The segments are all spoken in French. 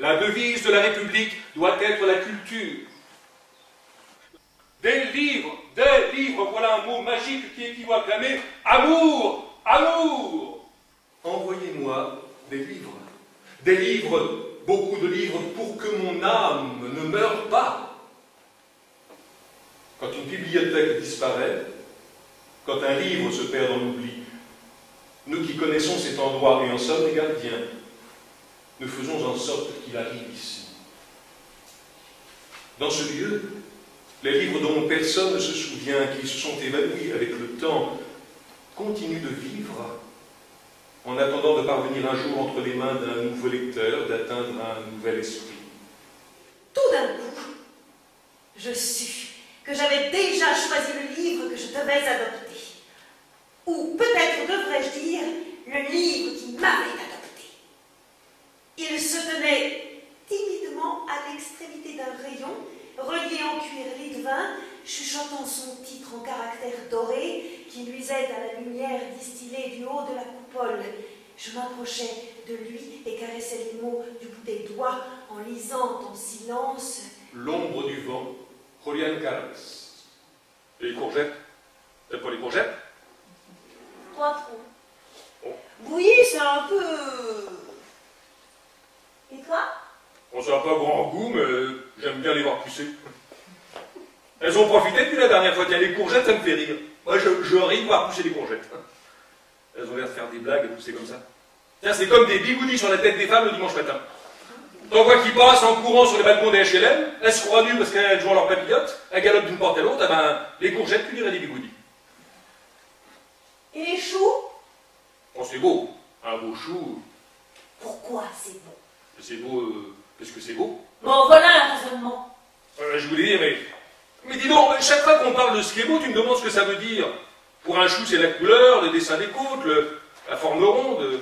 La devise de la République doit être la culture. Des livres, voilà un mot magique qui équivaut à clamer amour, amour. Envoyez-moi des livres, beaucoup de livres pour que mon âme ne meure pas. Quand une bibliothèque disparaît, quand un livre se perd dans l'oubli, nous qui connaissons cet endroit et en sommes les gardiens, nous faisons en sorte qu'il arrive ici. Dans ce lieu, les livres dont personne ne se souvient, qui se sont évanouis avec le temps, continuent de vivre, en attendant de parvenir un jour entre les mains d'un nouveau lecteur, d'atteindre un nouvel esprit. Tout d'un coup, je sus que j'avais déjà choisi le livre que je devais adopter. Ou peut-être devrais-je dire, le livre qui m'avait adopté. Il se tenait timidement à l'extrémité d'un rayon, relié en cuirerie de vin, chuchotant son titre en caractères dorés qui luisait à la lumière distillée du haut de la coupole. Je m'approchai de lui et caressai les mots du bout des doigts en lisant en silence. L'ombre du vent, Julian Carles. Et les courgettes? T'aimes pas les courgettes? Pas trop. Oh. Bouilli, c'est un peu... Et toi? On ça n'a pas grand goût, mais j'aime bien les voir pousser. Elles ont profité depuis la dernière fois. Tiens, les courgettes, ça me fait rire. Moi, je ris de voir pousser des courgettes. Elles ont l'air de faire des blagues et pousser comme ça. Tiens, c'est comme des bigoudis sur la tête des femmes le dimanche matin. T'en vois qui passent en courant sur les balcons des HLM, elles se croient nues parce qu'elles jouent à leur papillote, elles galopent d'une porte à l'autre, eh ben, les courgettes, tu dirais des bigoudis. Et les choux? Oh, c'est beau. Un beau chou. Pourquoi c'est beau? C'est beau, parce que c'est beau. Bon, voilà un raisonnement. Je voulais dire, mais dis donc, chaque fois qu'on parle de ce qui est beau, tu me demandes ce que ça veut dire. Pour un chou, c'est la couleur, le dessin des côtes, la forme ronde.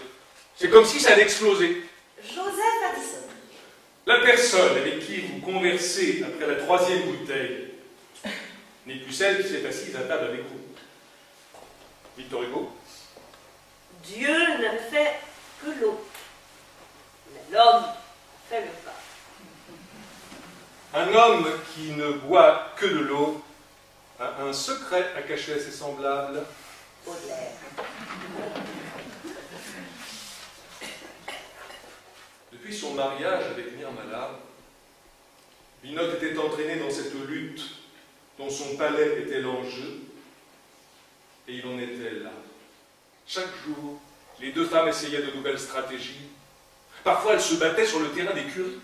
C'est comme si ça allait exploser. Joseph Addison. La personne avec qui vous conversez après la 3e bouteille n'est plus celle qui s'est assise à table avec vous. Victor Hugo. Dieu n'a fait que l'eau, mais l'homme fait le vin. Un homme qui ne boit que de l'eau a un secret à cacher à ses semblables. Baudelaire. Depuis son mariage avec Nirmala, Vinod était entraîné dans cette lutte dont son palais était l'enjeu, et il en était là. Chaque jour, les deux femmes essayaient de nouvelles stratégies. Parfois, elles se battaient sur le terrain des curries.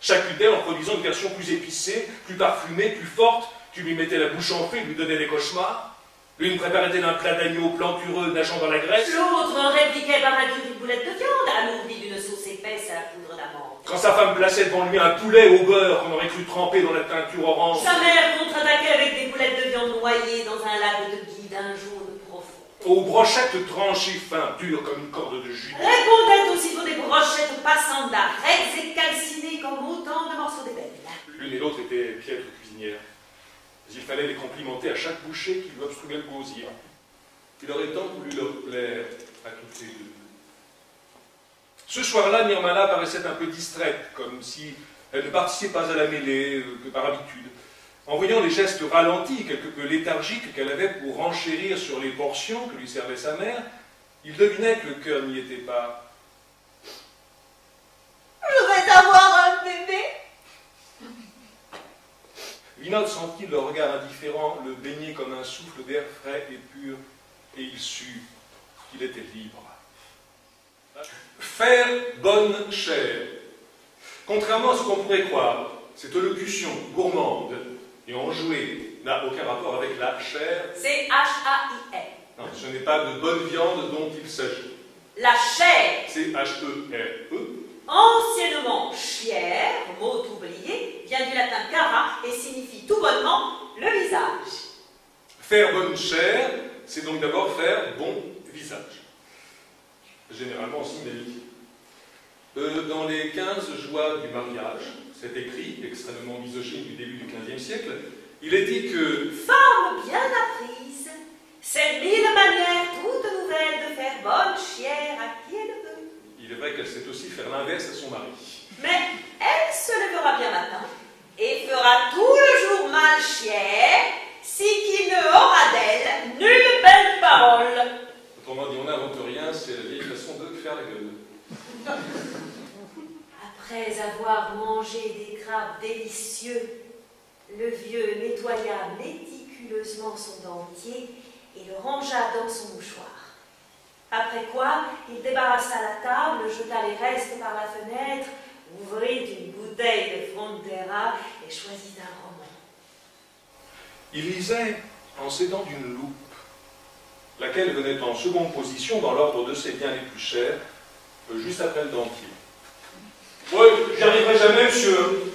Chacune d'elles en produisant une version plus épicée, plus parfumée, plus forte. Tu lui mettais la bouche en feu, lui donnait des cauchemars. L'une préparait-elle un plat d'agneau plantureux nageant dans la graisse. L'autre répliquait par un curry de boulettes de viande, alourdi d'une sauce épaisse à la poudre d'amande. Quand sa femme plaçait devant lui un poulet au beurre qu'on aurait cru tremper dans la teinture orange. Sa mère contre-attaquait avec des boulettes de viande noyées dans un lac de gui d'un jaune profond. Aux brochettes tranchées fin, dures comme une corde de jus. Répondait aussitôt des brochettes passantes d'arêtes et calcinées comme autant de morceaux d'ébène. L'une et l'autre étaient piètres cuisinières. Mais il fallait les complimenter à chaque bouchée qui lui obstruait le gosier. Il aurait tant voulu leur plaire à toutes les deux. Ce soir-là, Nirmala paraissait un peu distraite, comme si elle ne participait pas à la mêlée que par habitude. En voyant les gestes ralentis, quelque peu léthargiques qu'elle avait pour renchérir sur les portions que lui servait sa mère, il devinait que le cœur n'y était pas. Je vais avoir un bébé. Vinod sentit le regard indifférent le baigner comme un souffle d'air frais et pur, et il sut qu'il était libre. Faire bonne chère. Contrairement à ce qu'on pourrait croire, cette locution gourmande et enjouée n'a aucun rapport avec la chair. C'est H-A-I-R. Non, ce n'est pas de bonne viande dont il s'agit. La chair, C'est H-E-R-E. anciennement chière, mot oublié, vient du latin cara et signifie tout bonnement le visage. Faire bonne chère, c'est donc d'abord faire bon visage. Généralement en signe d'amitié. Dans les 15 joies du mariage, cet écrit, extrêmement misogyne du début du XVe siècle, il est dit que Femme bien apprise, c'est 1000 manières toutes nouvelles de faire bonne chière à qui elle veut. il est vrai qu'elle sait aussi faire l'inverse à son mari. Mais elle se lèvera bien matin et fera tout le jour mal chier si qu'il ne aura d'elle nulle belle parole. Autrement dit, on n'invente rien, c'est la vieille façon de faire la gueule. Après avoir mangé des crabes délicieux, le vieux nettoya méticuleusement son dentier et le rangea dans son mouchoir. Après quoi, il débarrassa la table, jeta les restes par la fenêtre, ouvrit une bouteille de Frontera et choisit un roman. Il lisait en s'aidant d'une loupe, laquelle venait en seconde position dans l'ordre de ses biens les plus chers, juste après le dentier. Ouais, j'y arriverai jamais, monsieur.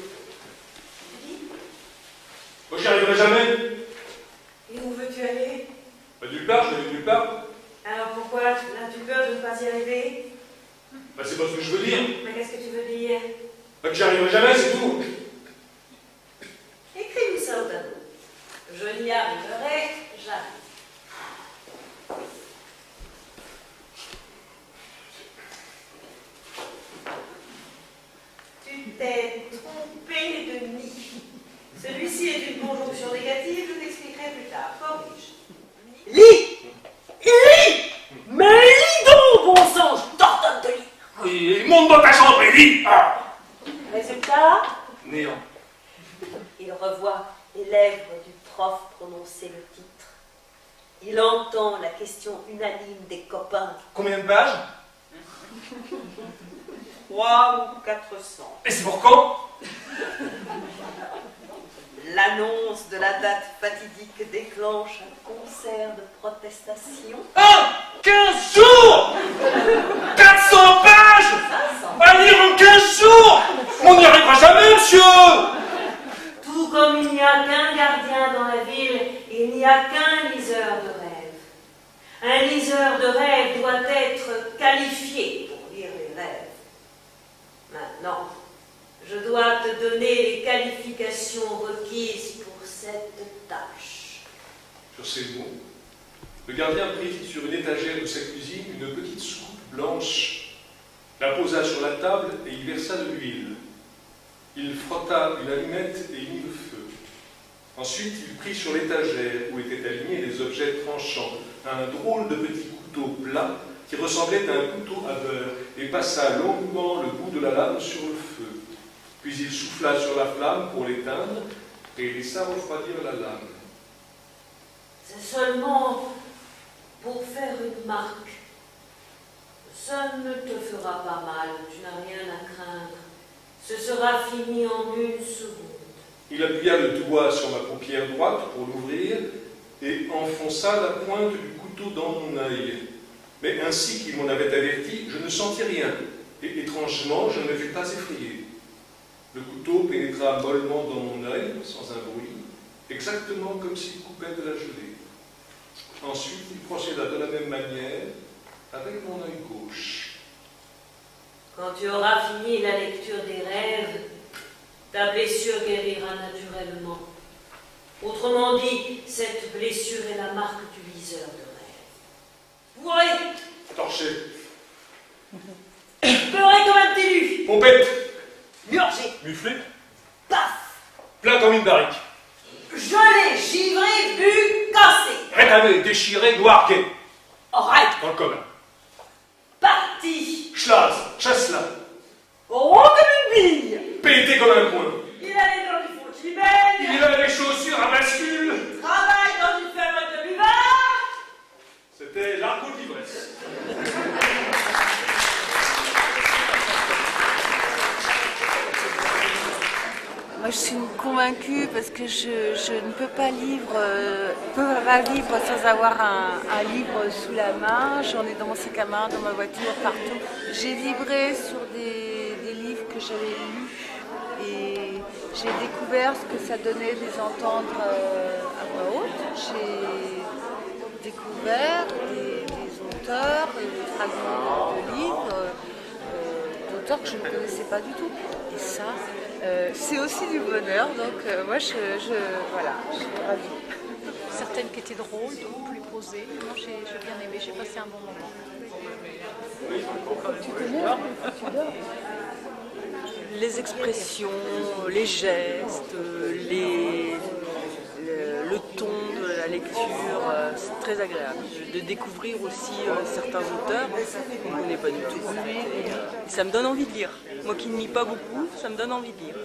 Moi, j'y arriverai jamais. Et où veux-tu aller? Nulle part, je vais nulle part. Alors pourquoi l'as-tu peur de ne pas y arriver? C'est pas ce que je veux dire. Mais qu'est-ce que tu veux dire? Que j'y arriverai jamais, c'est tout. Écris-nous ça au tableau. Je n'y arriverai jamais. Tu t'es trompé de nid. Celui-ci est une conjonction négative, je t'expliquerai plus tard. Corrige. Lis! Lis! Mais lis donc, bon sang, je t'ordonne de lire. Et monte dans ta chambre et lis. Ah. Résultat? Néant. Il revoit les lèvres du prof prononcer le titre. Il entend la question unanime des copains. Combien de pages? 3 ou 400. Et c'est pour quand? L'annonce de la date fatidique déclenche un concert de protestation. 15 jours 400 pages 500. à lire en 15 jours. On n'y arrivera jamais, monsieur. Tout comme il n'y a qu'un gardien dans la ville, il n'y a qu'un liseur de rêve. Un liseur de rêve doit être qualifié pour lire les rêves. Maintenant, je dois te donner les qualifications requises pour cette tâche. Sur ces mots, le gardien prit sur une étagère de sa cuisine une petite soucoupe blanche, la posa sur la table et y versa de l'huile. Il frotta une allumette et y mit le feu. Ensuite, il prit sur l'étagère où étaient alignés les objets tranchants un drôle de petit couteau plat qui ressemblait à un couteau à beurre et passa longuement le bout de la lame sur le feu. Puis il souffla sur la flamme pour l'éteindre et laissa refroidir la lame. C'est seulement pour faire une marque. Ça ne te fera pas mal, tu n'as rien à craindre. Ce sera fini en une seconde. Il appuya le doigt sur ma paupière droite pour l'ouvrir et enfonça la pointe du couteau dans mon œil. Mais ainsi qu'il m'en avait averti, je ne sentis rien, et étrangement, je ne fus pas effrayé. Le couteau pénétra mollement dans mon œil, sans un bruit, exactement comme s'il coupait de la gelée. Ensuite, il procéda de la même manière avec mon œil gauche. Quand tu auras fini la lecture des rêves, ta blessure guérira naturellement. Autrement dit, cette blessure est la marque du liseur de rêve. Bourré, Torché, beurré comme un petit lu, pompette, murgé, muflé, paf, plat comme une barrique, gelé, givré, bu, cassé, rétamé, déchiré, noirqué, oreille, dans le commun, parti, schlaz, chasselas, rond comme une bille. pété comme un coin. Il allait dans du fond qui baigne, Il avait les chaussures à bascule. travaille dans une ferme de buvard. C'était l'argot de l'ivresse. Moi, je suis convaincue parce que je ne peux pas vivre sans avoir un livre sous la main. J'en ai dans mon sac à main, dans ma voiture, partout. J'ai vibré sur des livres que j'avais lus et j'ai découvert ce que ça donnait de les entendre à voix haute. J'ai découvert des auteurs, des fragments de livres, d'auteurs que je ne connaissais pas du tout. Et ça, c'est aussi du bonheur, donc moi voilà, je suis ravie. Certaines qui étaient drôles, d'autres plus posées. Moi j'ai bien aimé, j'ai passé un bon moment. Les expressions, les gestes, le ton de la lecture, c'est très agréable. De découvrir aussi certains auteurs qu'on ne connaît pas du tout. En fait. Et ça me donne envie de lire. Moi qui ne lis pas beaucoup, ça me donne envie de lire.